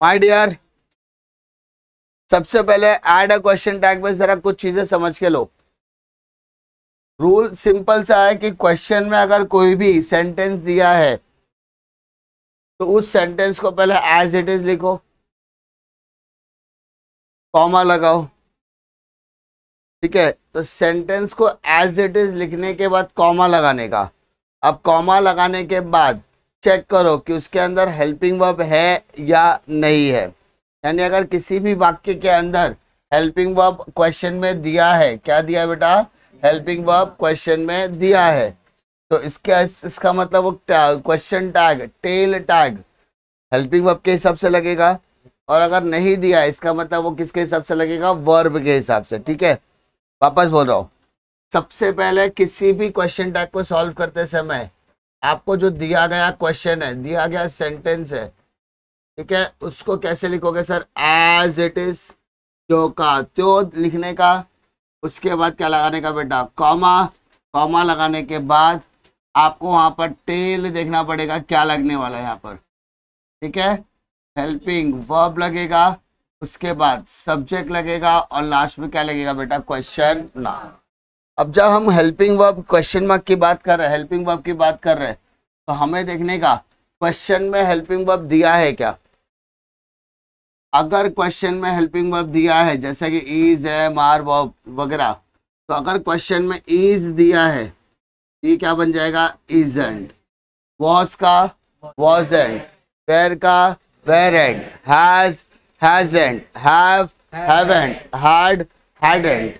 My dear, सबसे पहले add a question tag में जरा कुछ चीजें समझ के लो। रूल सिंपल सा है कि क्वेश्चन में अगर कोई भी सेंटेंस दिया है तो उस सेंटेंस को पहले एज इट इज लिखो, कॉमा लगाओ। ठीक है, तो सेंटेंस को एज इट इज लिखने के बाद कॉमा लगाने का। अब कॉमा लगाने के बाद चेक करो कि उसके अंदर हेल्पिंग वर्ब है या नहीं है। यानी अगर किसी भी वाक्य के अंदर हेल्पिंग वर्ब क्वेश्चन में दिया है, क्या दिया बेटा, हेल्पिंग वर्ब क्वेश्चन में दिया है, तो इसका मतलब वो question tag, tail tag helping verb के हिसाब से लगेगा। और अगर नहीं दिया इसका मतलब वो किसके हिसाब से लगेगा, वर्ब के हिसाब से। ठीक है, वापस बोल रहा हूँ, सबसे पहले किसी भी क्वेश्चन टैग को सॉल्व करते समय आपको जो दिया गया क्वेश्चन है, दिया गया सेंटेंस है, ठीक है, उसको कैसे लिखोगे सर, एज इट इज, जो का त्यो लिखने का। उसके बाद क्या लगाने का बेटा, कॉमा। कॉमा लगाने के बाद आपको वहां पर टेल देखना पड़ेगा क्या लगने वाला है यहाँ पर। ठीक है, हेल्पिंग वर्ब लगेगा, उसके बाद सब्जेक्ट लगेगा और लास्ट में क्या लगेगा बेटा, क्वेश्चन नाउन। अब जब हम हेल्पिंग वर्ब क्वेश्चन मार्क की बात कर रहे हैं, हेल्पिंग वर्ब की बात कर रहे हैं, तो हमें देखने का क्वेश्चन में हेल्पिंग वर्ब दिया है क्या। अगर क्वेश्चन में हेल्पिंग वर्ब दिया है जैसे कि इज, एम, आर, वर्ब वगैरह, तो अगर क्वेश्चन में इज दिया है ये क्या बन जाएगा, इजंट। वॉज का वॉजंट, वेयर का weren't, has hasn't, have haven't, had hadn't.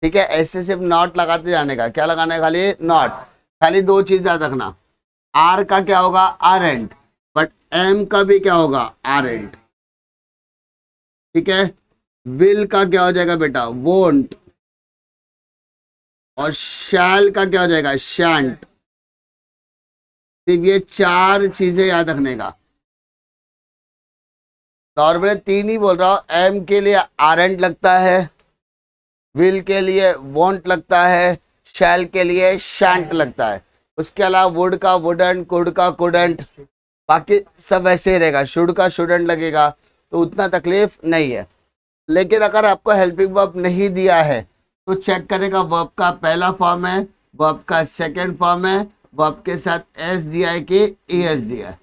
ठीक है, ऐसे सिर्फ नॉट लगाते जाने का। क्या लगाना है, खाली नॉट। खाली दो चीज याद रखना, आर का क्या होगा, आरेंट, बट एम का भी क्या होगा, आरेंट। ठीक है, विल का क्या हो जाएगा बेटा, वोंट, और शैल का क्या हो जाएगा, शैंट। सिर्फ ये चार चीजें याद रखने का। नॉर्मली तीन ही बोल रहा हूं, एम के लिए आरेंट लगता है, विल के लिए वोंट लगता है, शैल के लिए शैंट लगता है। उसके अलावा वुड का वुडंट, कुड का कुडंट, बाकी सब वैसे ही रहेगा। शुड का शुडंट लगेगा, तो उतना तकलीफ नहीं है। लेकिन अगर आपको हेल्पिंग वर्ब नहीं दिया है तो चेक करेगा, वर्ब का पहला फॉर्म है, वर्ब का सेकंड फॉर्म है, वर्ब के साथ एस दिया है कि एस दिया है।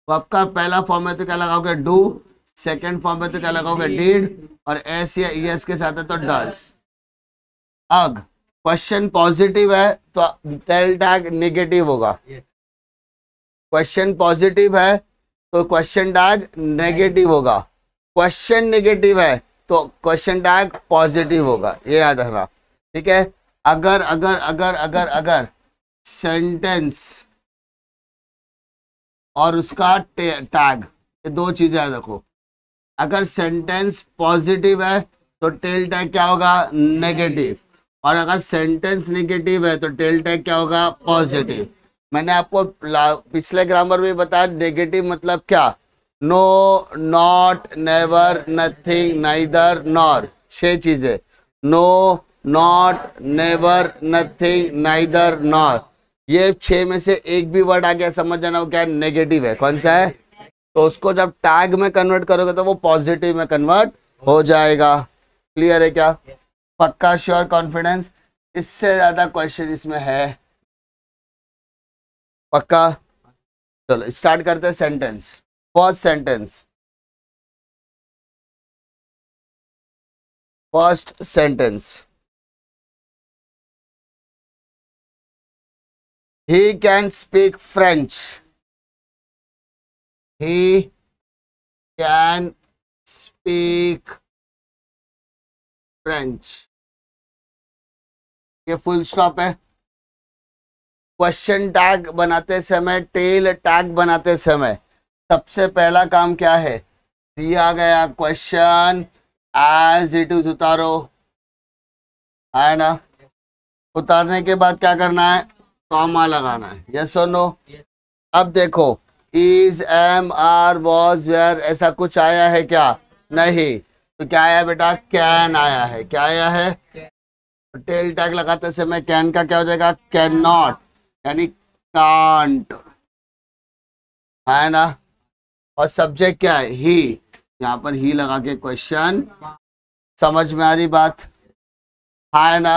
वर्ब का पहला फॉर्म है तो क्या लगाओगे, डू, सेकंड फॉर्म है तो क्या लगाओगे, डिड, और एस या एस के साथ है तो डज। अग क्वेश्चन पॉजिटिव है तो टेल टैग नेगेटिव होगा। क्वेश्चन पॉजिटिव है तो क्वेश्चन टैग नेगेटिव होगा। क्वेश्चन नेगेटिव है तो क्वेश्चन टैग पॉजिटिव होगा, ये याद रखना। ठीक है, अगर अगर अगर अगर अगर सेंटेंस और उसका टैग, ये दो चीजें याद रखो। अगर सेंटेंस पॉजिटिव है तो टेल टैग क्या होगा, नेगेटिव, और अगर सेंटेंस नेगेटिव है तो टेल टैग क्या होगा, पॉजिटिव। मैंने आपको पिछले ग्रामर में बताया नेगेटिव मतलब क्या, no, not, never, nothing, neither, nor, 6 चीजें। No, not, never, nothing, neither, nor, ये 6 में से एक भी वर्ड आ गया समझ जाना वो क्या है, नेगेटिव है। कौन सा है, तो उसको जब टैग में कन्वर्ट करोगे तो वो पॉजिटिव में कन्वर्ट हो जाएगा। क्लियर है क्या, पक्का, श्योर, कॉन्फिडेंस। इससे ज्यादा क्वेश्चन इसमें है, पक्का। चलो स्टार्ट करते हैं sentence. First sentence, first sentence, he can speak French, he can speak French, ये फुल स्टॉप है। क्वेश्चन टैग बनाते समय, टेल टैग बनाते समय सबसे पहला काम क्या है, दिया गया क्वेश्चन एज इट इज उतारो, है ना। उतारने के बाद क्या करना है, कॉमा लगाना है, यस और नो। अब देखो, is, am, are, was, were, ऐसा कुछ आया है क्या, नहीं, तो क्या आया बेटा, कैन आया है। क्या आया है, टेल टैग लगाते समय कैन का क्या हो जाएगा, कैन नॉट, यानी कांट, है ना। और सब्जेक्ट क्या है, ही, यहाँ पर ही लगा के क्वेश्चन। समझ में आ रही बात? हाँ है ना।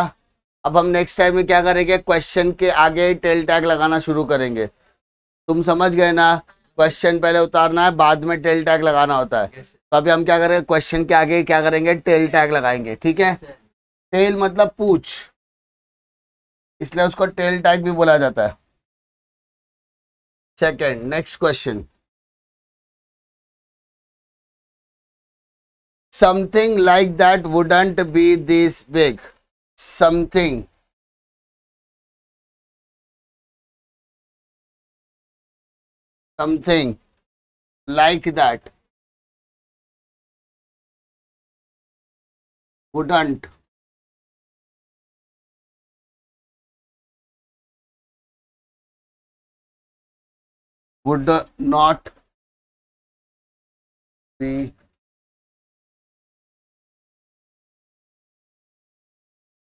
अब हम नेक्स्ट टाइम में क्या करेंगे, क्वेश्चन के आगे टेल टैग लगाना शुरू करेंगे। तुम समझ गए ना, क्वेश्चन पहले उतारना है, बाद में टेल टैग लगाना होता है। तो अभी हम क्या करेंगे, क्वेश्चन के आगे क्या करेंगे, टेल टैग लगाएंगे। ठीक है, टेल मतलब पूछ, इसलिए उसको टेल टैग भी बोला जाता है। Second, next question. Something like that wouldn't be this big. Something something like that wouldn't would not be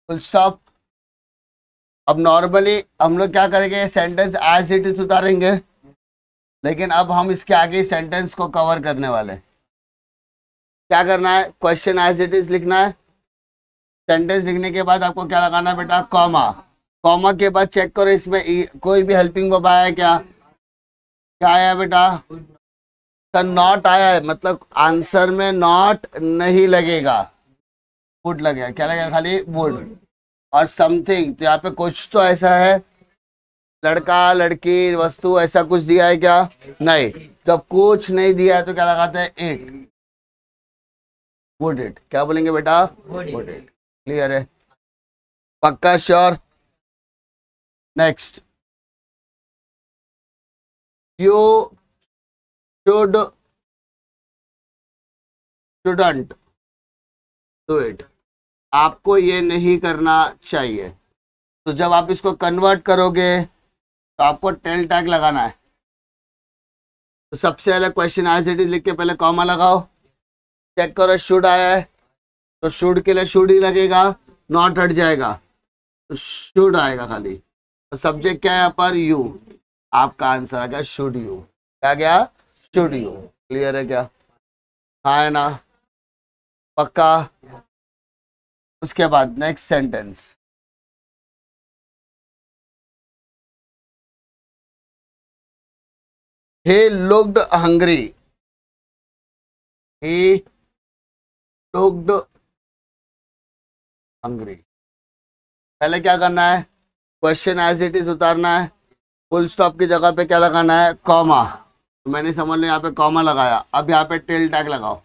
full stop। अब नॉर्मली हम लोग क्या करेंगे, सेंटेंस एज इट इज उतारेंगे, लेकिन अब हम इसके आगे सेंटेंस को कवर करने वाले। क्या करना है, क्वेश्चन एज इट इज लिखना है, सेंटेंस लिखने के बाद आपको क्या लगाना है बेटा, कॉमा। कॉमा के बाद चेक करो इसमें कोई भी हेल्पिंग वर्ब आया है क्या? क्या आया बेटा? तो नॉट आया है, मतलब आंसर में नॉट नहीं लगेगा, वुड लगेगा। क्या लगेगा? खाली वुड। और समथिंग, तो यहाँ पे कुछ तो ऐसा है, लड़का लड़की वस्तु ऐसा कुछ दिया है क्या? नहीं। जब कुछ नहीं दिया है तो क्या लगाते हैं, इट, वुड इट। क्या बोलेंगे बेटा? Would it. क्लियर है? पक्का? Sure? Next, you should shouldn't do it. आपको ये नहीं करना चाहिए। तो जब आप इसको कन्वर्ट करोगे तो आपको टेल टैग लगाना है। तो सबसे पहले क्वेश्चन एज इट इज लिख के पहले कॉमा लगाओ, चेक करो शुड आया है तो शुड के लिए शुड ही लगेगा, नॉट हट जाएगा तो शुड आएगा खाली। तो सब्जेक्ट क्या है यहाँ पर? यू। आपका आंसर आ गया शुड यू। क्या गया? Should you. क्लियर है क्या? हाँ है ना? पक्का? उसके बाद next sentence, he looked hungry, he looked hungry। पहले क्या करना है, क्वेश्चन एज इट इज उतारना है, फुल स्टॉप की जगह पे क्या लगाना है, कॉमा। तो मैंने समझ लिया, यहाँ पे कॉमा लगाया। अब यहाँ पे टेल टैग लगाओ।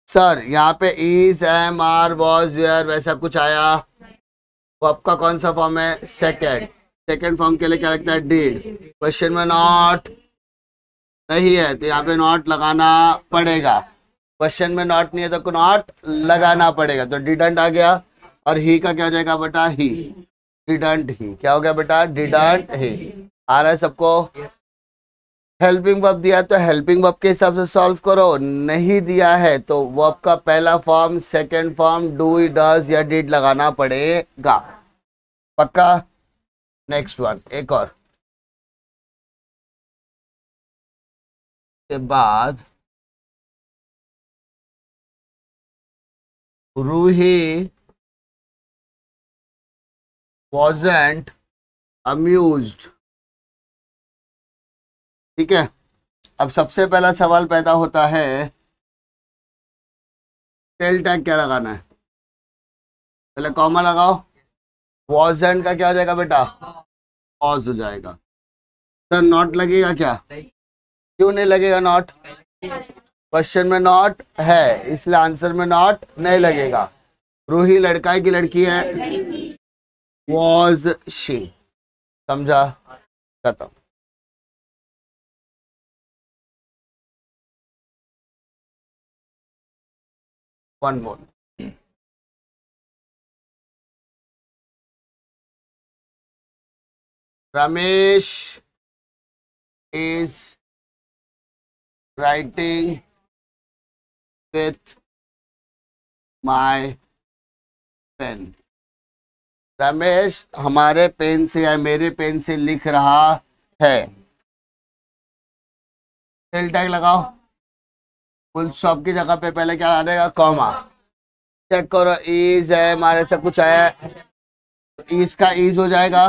सर यहाँ पे is, am, are, was, were वैसा कुछ आया, वो आपका कौन सा फॉर्म है? सेकेंड। सेकेंड फॉर्म के लिए क्या लगता है? डिड। क्वेश्चन में नॉट नहीं है तो यहाँ पे नॉट लगाना पड़ेगा। क्वेश्चन में नॉट नहीं है तो नॉट लगाना पड़ेगा। तो डिडंट आ गया। और ही का क्या हो जाएगा बेटा? ही। Didn't he. क्या हो गया बेटा? Didn't he. आ रहा है सबको? हेल्पिंग वर्ब दिया तो हेल्पिंग वर्ब के हिसाब से सॉल्व करो। नहीं दिया है तो वर्ब का पहला form, second form, do, does या डिड लगाना पड़ेगा। पक्का? नेक्स्ट वन, एक और के बाद, रूही wasn't amused। ठीक है, अब सबसे पहला सवाल पैदा होता है, टेल टैग क्या लगाना है? पहले कॉमा लगाओ। wasn't का क्या हो जाएगा बेटा? was हो जाएगा। सर नॉट लगेगा क्या? क्यों नहीं लगेगा नॉट? क्वेश्चन में नॉट है इसलिए आंसर में नॉट नहीं लगेगा। रूही लड़का है कि लड़की है? was she। समझा? खत्म। One more, Ramesh is writing with my pen। Ramesh हमारे पेन से या मेरे पेन से लिख रहा है। टिल टैग लगाओ, फुल स्टॉप की जगह पे पहले क्या आ जाएगा, कॉमा। चेक करो, इज है हमारे से कुछ आया, इज का इज हो जाएगा,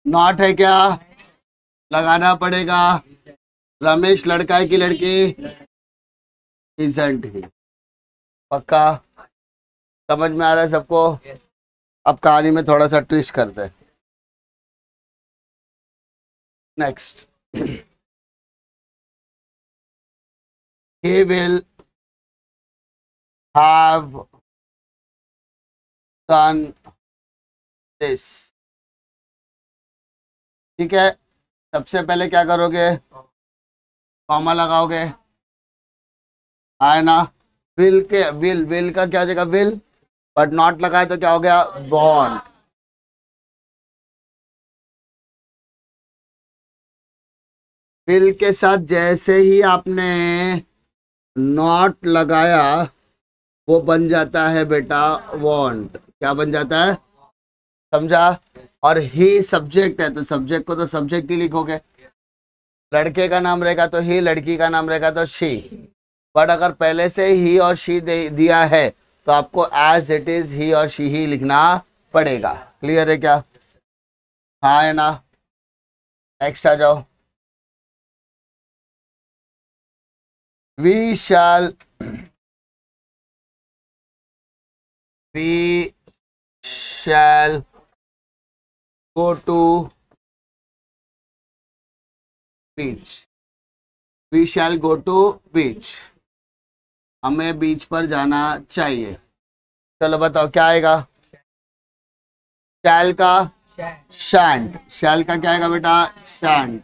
नॉट है क्या, लगाना पड़ेगा। रमेश लड़का है कि लड़की, इजंट ही। पक्का समझ में आ रहा है सबको? अब कहानी में थोड़ा सा ट्विस्ट करते हैं। Next, he will have done this। ठीक है, सबसे पहले क्या करोगे, कॉमा लगाओगे, है ना। विल के विल का क्या हो जाएगा, विल, बट नॉट लगाए तो क्या हो गया, बॉन्ड। विल के साथ जैसे ही आपने नॉट लगाया वो बन जाता है बेटा वॉन्ट। क्या बन जाता है, समझा। और ही सब्जेक्ट है तो सब्जेक्ट को तो सब्जेक्ट ही लिखोगे, लड़के का नाम रहेगा तो ही, लड़की का नाम रहेगा तो शी। बट अगर पहले से ही और शी दिया है तो आपको एज इट इज ही और शी ही लिखना पड़ेगा। क्लियर है क्या, हाँ है ना। नेक्स्ट आ जाओ, we shall go to beach। we shall go to beach, हमें बीच पर जाना चाहिए। चलो बताओ क्या आएगा, शैल का शैंट, शैल का क्या आएगा बेटा, शैंट।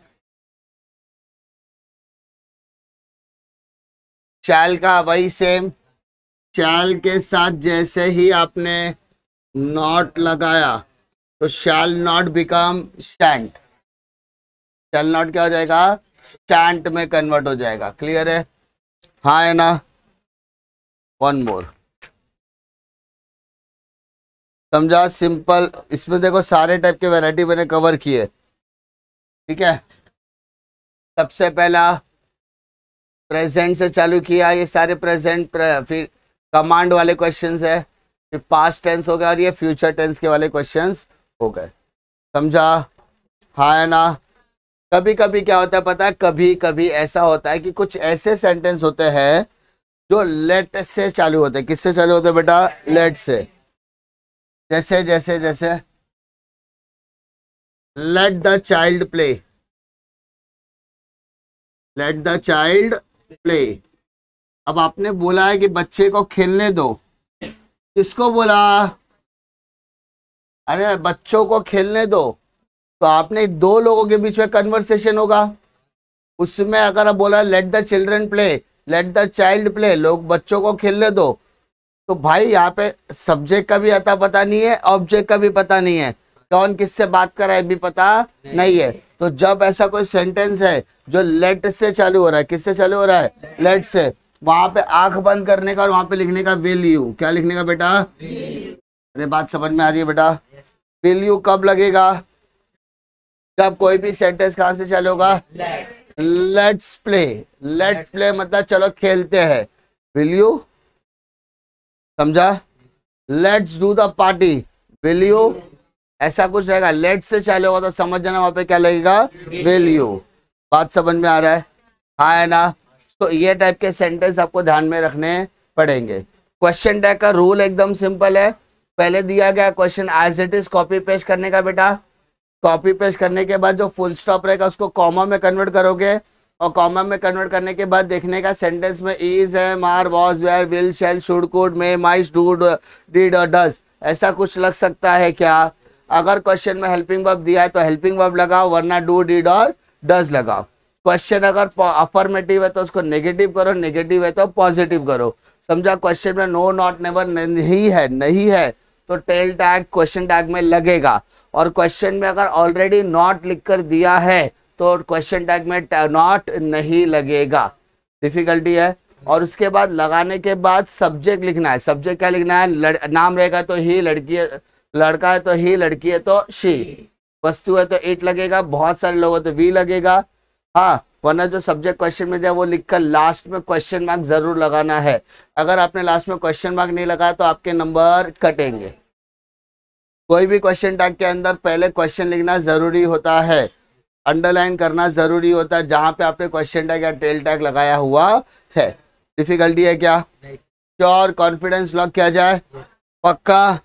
शैल का वही सेम, शैल के साथ जैसे ही आपने नॉट लगाया तो shall not become shan't, shall not क्या हो जाएगा, शैंट में कन्वर्ट हो जाएगा। क्लियर है, हाँ है ना। वन मोर, समझा, सिंपल। इसमें देखो सारे टाइप के वैरायटी मैंने कवर किए, ठीक है। सबसे पहला प्रेजेंट से चालू किया, ये सारे प्रेजेंट, फिर कमांड वाले क्वेश्चंस है, फिर पास्ट टेंस हो गया और ये फ्यूचर टेंस के वाले क्वेश्चंस हो गए। समझा, हाँ है ना। कभी कभी क्या होता है पता है, कभी कभी ऐसा होता है कि कुछ ऐसे सेंटेंस होते हैं जो लेट से चालू होते हैं। किससे चालू होते हैं बेटा, लेट से। जैसे जैसे जैसे let the child play, let the child play. अब आपने बोला है कि बच्चे को खेलने दो, किसको बोला, अरे बच्चों को खेलने दो, तो आपने दो लोगों के बीच में कन्वर्सेशन होगा। उसमें अगर आप बोला let the children play, let the child play, लोग बच्चों को खेलने दो, तो भाई यहाँ पे सब्जेक्ट का भी अता पता नहीं है, ऑब्जेक्ट का भी पता नहीं है, कौन किससे बात कर रहा है भी पता नहीं है। तो जब ऐसा कोई सेंटेंस है जो लेट से चालू हो रहा है, किससे चालू हो रहा है, लेट से, वहां पे आंख बंद करने का और वहां पे लिखने का विल यू। क्या लिखने का बेटा, अरे बात समझ में आ रही है बेटा। विल यू कब लगेगा, जब कोई भी सेंटेंस कहां से चालू होगा, लेट्स प्ले। लेट्स प्ले मतलब चलो खेलते हैं, विल यू, समझा। Let's do the party, will you, ऐसा कुछ रहेगा। लेट से चालू होगा तो समझ जाना वहां पे क्या लगेगा, विल यू। बात समझ में आ रहा है, हाँ है ना। तो ये टाइप के सेंटेंस आपको ध्यान में रखने पड़ेंगे। क्वेश्चन टैग का रूल एकदम सिंपल है, पहले दिया गया question as it is copy paste करने का बेटा। कॉपी पेस्ट करने के बाद जो फुल स्टॉप रहेगा उसको कॉमा में कन्वर्ट करोगे, और कॉमा में कन्वर्ट करने के बाद देखने का सेंटेंस में इज है, मार, was, were, will, shall, should, could, may, might, do, did और डज, ऐसा कुछ लग सकता है क्या। अगर क्वेश्चन में हेल्पिंग वर्ब दिया है तो हेल्पिंग वर्ब लगाओ, वरना डू, डिड और डज लगाओ। क्वेश्चन अगर अफर्मेटिव है तो उसको नेगेटिव करो, नेगेटिव है तो पॉजिटिव करो। समझा। क्वेश्चन में नो, नॉट, नेवर नहीं है तो टेल टैग क्वेश्चन टैग में लगेगा, और क्वेश्चन में अगर ऑलरेडी नॉट लिखकर दिया है तो क्वेश्चन टैग में नॉट नहीं लगेगा। डिफिकल्टी है। और उसके बाद लगाने के बाद सब्जेक्ट लिखना है। सब्जेक्ट क्या लिखना है, नाम रहेगा तो ही, लड़की है, लड़का है तो ही, लड़की है तो शी, वस्तु है तो इट लगेगा, बहुत सारे लोग हो तो वी लगेगा, हाँ, वरना जो सब्जेक्ट क्वेश्चन में दिया वो लिखकर लास्ट में क्वेश्चन मार्क जरूर लगाना है। अगर आपने लास्ट में क्वेश्चन मार्क नहीं लगाया तो आपके नंबर कटेंगे। कोई भी क्वेश्चन टैग के अंदर पहले क्वेश्चन लिखना जरूरी होता है, अंडरलाइन करना जरूरी होता है जहां पे आपने क्वेश्चन टैग या टेल टैग लगाया हुआ है। डिफिकल्टी है क्या? श्योर, कॉन्फिडेंस लॉक किया जाए, पक्का?